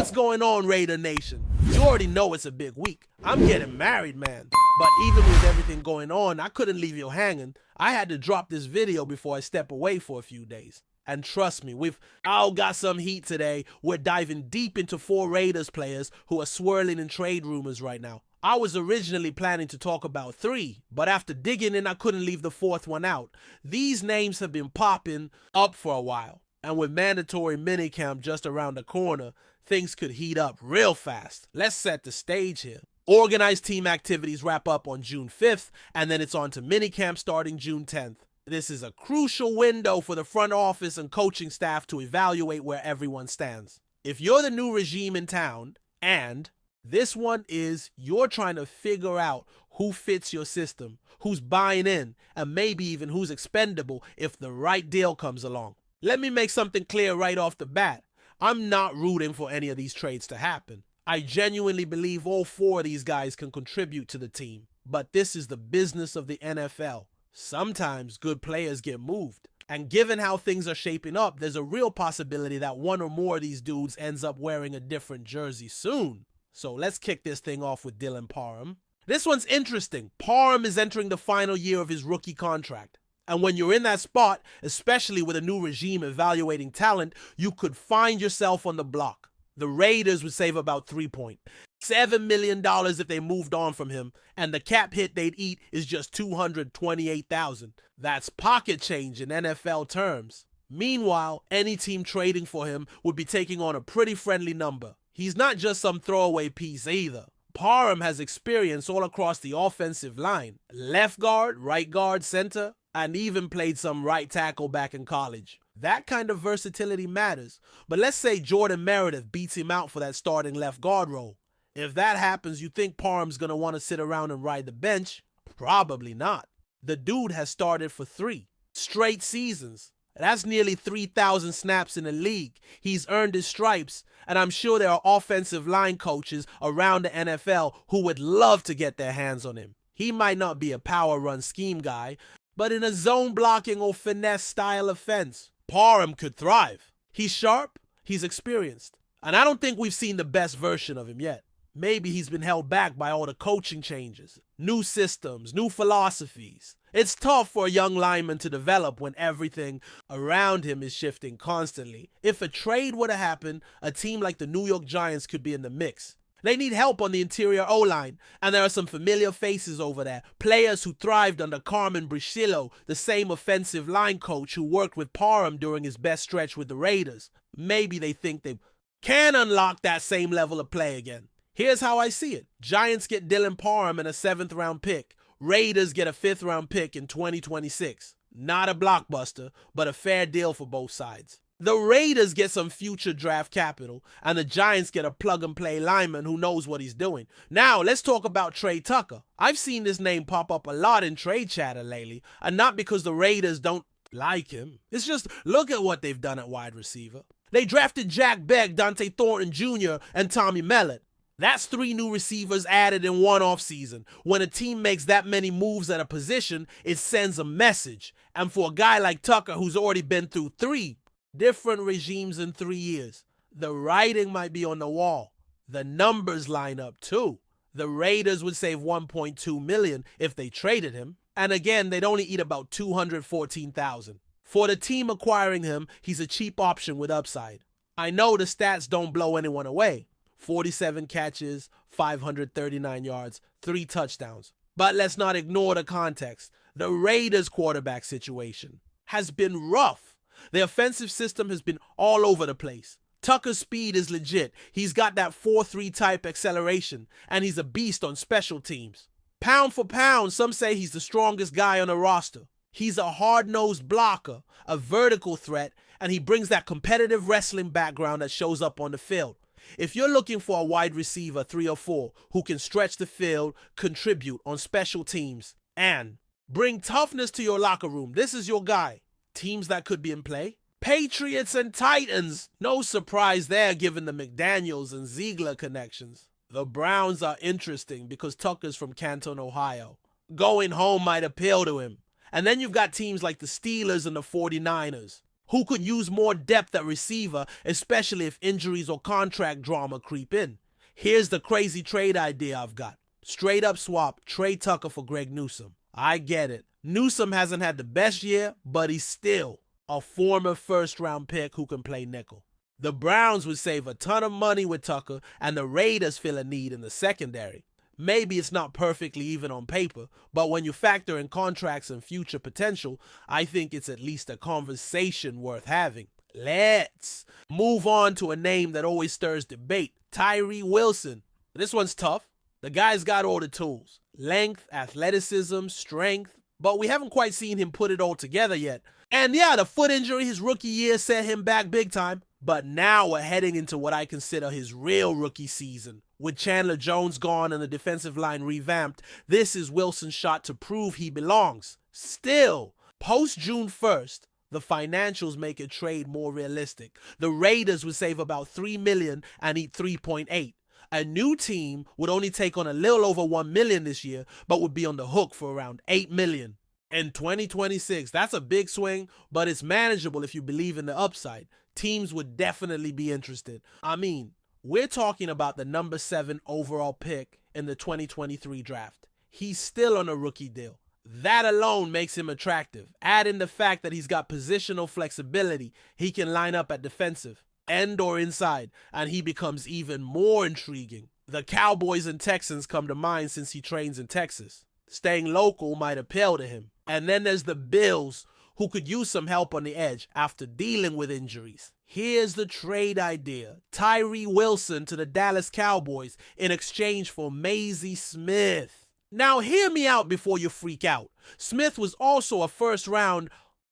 What's going on, Raider Nation? You already know it's a big week. I'm getting married, man. But even with everything going on, I couldn't leave you hanging. I had to drop this video before I step away for a few days. And trust me, we've all got some heat today. We're diving deep into 4 Raiders players who are swirling in trade rumors right now. I was originally planning to talk about 3, but after digging in, I couldn't leave the 4th one out. These names have been popping up for a while. And with mandatory minicamp just around the corner, things could heat up real fast. Let's set the stage here. Organized team activities wrap up on June 5th, and then it's on to minicamp starting June 10th. This is a crucial window for the front office and coaching staff to evaluate where everyone stands. If you're the new regime in town, and this one is you're trying to figure out who fits your system, who's buying in, and maybe even who's expendable if the right deal comes along. Let me make something clear right off the bat. I'm not rooting for any of these trades to happen. I genuinely believe all 4 of these guys can contribute to the team. But this is the business of the NFL. Sometimes good players get moved. And given how things are shaping up, there's a real possibility that one or more of these dudes ends up wearing a different jersey soon. So let's kick this thing off with Dylan Parham. This one's interesting. Parham is entering the final year of his rookie contract. And when you're in that spot, especially with a new regime evaluating talent, you could find yourself on the block. The Raiders would save about $3.7 million if they moved on from him, and the cap hit they'd eat is just $228,000. That's pocket change in NFL terms. Meanwhile, any team trading for him would be taking on a pretty friendly number. He's not just some throwaway piece either. Parham has experience all across the offensive line. Left guard, right guard, center, and even played some right tackle back in college. That kind of versatility matters. But let's say Jordan Meredith beats him out for that starting left guard role. If that happens, you think Parham's going to want to sit around and ride the bench? Probably not. The dude has started for 3 straight seasons. That's nearly 3,000 snaps in the league. He's earned his stripes, and I'm sure there are offensive line coaches around the NFL who would love to get their hands on him. He might not be a power run scheme guy, but in a zone blocking or finesse style offense, Parham could thrive. He's sharp, he's experienced, and I don't think we've seen the best version of him yet. Maybe he's been held back by all the coaching changes, new systems, new philosophies. It's tough for a young lineman to develop when everything around him is shifting constantly. If a trade were to happen, a team like the New York Giants could be in the mix. They need help on the interior O-line, and there are some familiar faces over there. Players who thrived under Carmen Brisillo, the same offensive line coach who worked with Parham during his best stretch with the Raiders. Maybe they think they can unlock that same level of play again. Here's how I see it. Giants get Dylan Parham and a 7th round pick. Raiders get a 5th round pick in 2026. Not a blockbuster, but a fair deal for both sides. The Raiders get some future draft capital, and the Giants get a plug-and-play lineman who knows what he's doing. Now, let's talk about Trey Tucker. I've seen this name pop up a lot in trade chatter lately, and not because the Raiders don't like him. It's just, look at what they've done at wide receiver. They drafted Jack Beck, Dante Thornton Jr., and Tommy Mellott. That's 3 new receivers added in one offseason. When a team makes that many moves at a position, it sends a message. And for a guy like Tucker, who's already been through 3 different regimes in 3 years, the writing might be on the wall. The numbers line up too. The Raiders would save $1.2 million if they traded him. And again, they'd only eat about $214,000. For the team acquiring him, he's a cheap option with upside. I know the stats don't blow anyone away. 47 catches, 539 yards, 3 touchdowns. But let's not ignore the context. The Raiders' quarterback situation has been rough. The offensive system has been all over the place. Tucker's speed is legit. He's got that 4.3 type acceleration, and he's a beast on special teams. Pound for pound, some say he's the strongest guy on the roster. He's a hard-nosed blocker, a vertical threat, and he brings that competitive wrestling background that shows up on the field. If you're looking for a wide receiver 3 or 4 who can stretch the field, contribute on special teams, and bring toughness to your locker room, this is your guy. Teams that could be in play? Patriots and Titans. No surprise there given the McDaniels and Ziegler connections. The Browns are interesting because Tucker's from Canton, Ohio. Going home might appeal to him. And then you've got teams like the Steelers and the 49ers. who could use more depth at receiver, especially if injuries or contract drama creep in. Here's the crazy trade idea I've got. Straight up swap Trey Tucker for Greg Newsome. I get it. Newsome hasn't had the best year, but he's still a former first-round pick who can play nickel. The Browns would save a ton of money with Tucker, and the Raiders feel a need in the secondary. Maybe it's not perfectly even on paper, but when you factor in contracts and future potential, I think it's at least a conversation worth having. Let's move on to a name that always stirs debate, Tyree Wilson. This one's tough. The guy's got all the tools. Length, athleticism, strength, but we haven't quite seen him put it all together yet. And yeah, the foot injury his rookie year set him back big time. But now we're heading into what I consider his real rookie season. With Chandler Jones gone and the defensive line revamped, this is Wilson's shot to prove he belongs. Still, post June 1st, the financials make a trade more realistic. The Raiders would save about $3 million and eat $3.8. A new team would only take on a little over $1 million this year, but would be on the hook for around $8 million. In 2026, that's a big swing, but it's manageable if you believe in the upside. Teams would definitely be interested. I mean, we're talking about the number 7 overall pick in the 2023 draft. He's still on a rookie deal. That alone makes him attractive. Add in the fact that he's got positional flexibility. He can line up at defensive, end or inside, and he becomes even more intriguing. The Cowboys and Texans come to mind since he trains in Texas. Staying local might appeal to him. And then there's the Bills, who could use some help on the edge after dealing with injuries. Here's the trade idea. Tyree Wilson to the Dallas Cowboys in exchange for Mazie Smith. Now hear me out before you freak out. Smith was also a first-round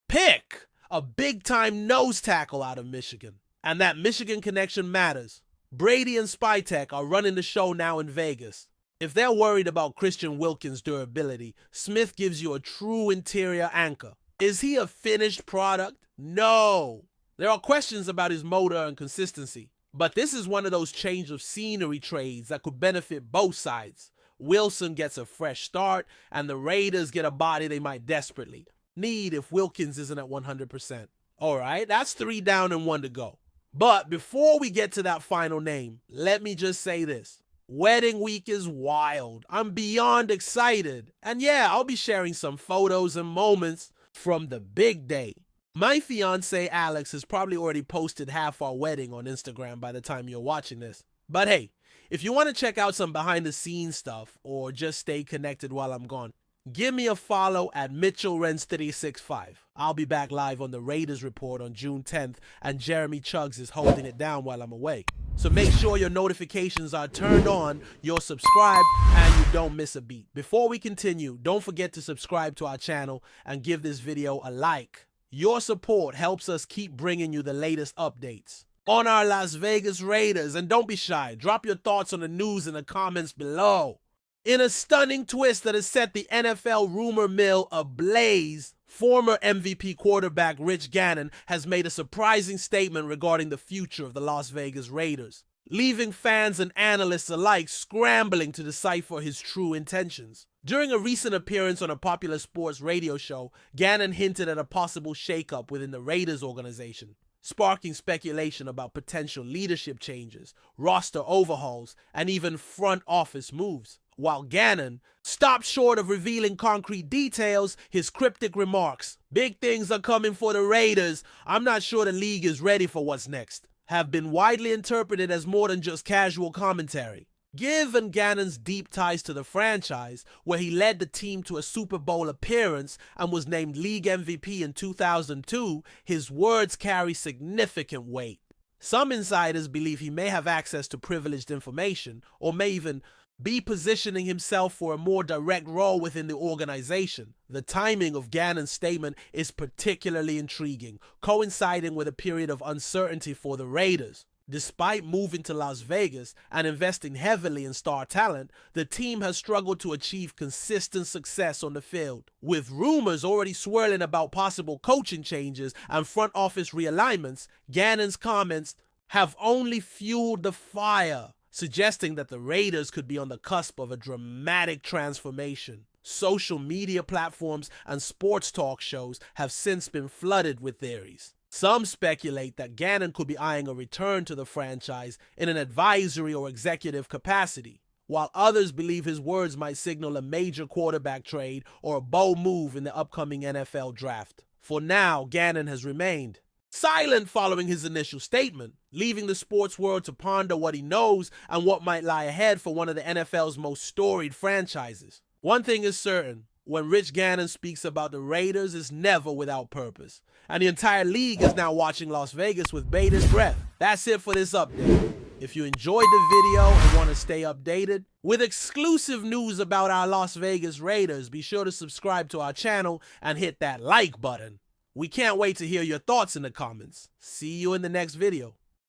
pick, a big-time nose tackle out of Michigan. And that Michigan connection matters. Brady and Spytek are running the show now in Vegas. If they're worried about Christian Wilkins' durability, Smith gives you a true interior anchor. Is he a finished product? No. There are questions about his motor and consistency, but this is one of those change of scenery trades that could benefit both sides. Wilson gets a fresh start, and the Raiders get a body they might desperately need if Wilkins isn't at 100%. All right, that's 3 down and 1 to go. But before we get to that final name, let me just say this. Wedding week is wild. I'm beyond excited. And yeah, I'll be sharing some photos and moments from the big day. My fiance Alex has probably already posted half our wedding on Instagram by the time you're watching this. But hey, if you want to check out some behind the scenes stuff or just stay connected while I'm gone, give me a follow at MitchellRens365. I'll be back live on the Raiders Report on June 10th, and Jeremy Chuggs is holding it down while I'm away. So make sure your notifications are turned on, you're subscribed, and you don't miss a beat. Before we continue, don't forget to subscribe to our channel and give this video a like. Your support helps us keep bringing you the latest updates on our Las Vegas Raiders. And don't be shy, drop your thoughts on the news in the comments below. In a stunning twist that has set the NFL rumor mill ablaze, former MVP quarterback Rich Gannon has made a surprising statement regarding the future of the Las Vegas Raiders, leaving fans and analysts alike scrambling to decipher his true intentions. During a recent appearance on a popular sports radio show, Gannon hinted at a possible shakeup within the Raiders organization, sparking speculation about potential leadership changes, roster overhauls, and even front office moves. While Gannon stopped short of revealing concrete details, his cryptic remarks, "Big things are coming for the Raiders. I'm not sure the league is ready for what's next," have been widely interpreted as more than just casual commentary. Given Gannon's deep ties to the franchise, where he led the team to a Super Bowl appearance and was named league MVP in 2002, his words carry significant weight. Some insiders believe he may have access to privileged information, or may even be positioning himself for a more direct role within the organization. The timing of Gannon's statement is particularly intriguing, coinciding with a period of uncertainty for the Raiders. Despite moving to Las Vegas and investing heavily in star talent, the team has struggled to achieve consistent success on the field. With rumors already swirling about possible coaching changes and front office realignments, Gannon's comments have only fueled the fire, suggesting that the Raiders could be on the cusp of a dramatic transformation. Social media platforms and sports talk shows have since been flooded with theories. Some speculate that Gannon could be eyeing a return to the franchise in an advisory or executive capacity, while others believe his words might signal a major quarterback trade or a bold move in the upcoming NFL draft. For now, Gannon has remained silent following his initial statement, leaving the sports world to ponder what he knows and what might lie ahead for one of the NFL's most storied franchises. One thing is certain, when Rich Gannon speaks about the Raiders, it's never without purpose. And the entire league is now watching Las Vegas with bated breath. That's it for this update. If you enjoyed the video and want to stay updated with exclusive news about our Las Vegas Raiders, be sure to subscribe to our channel and hit that like button. We can't wait to hear your thoughts in the comments. See you in the next video.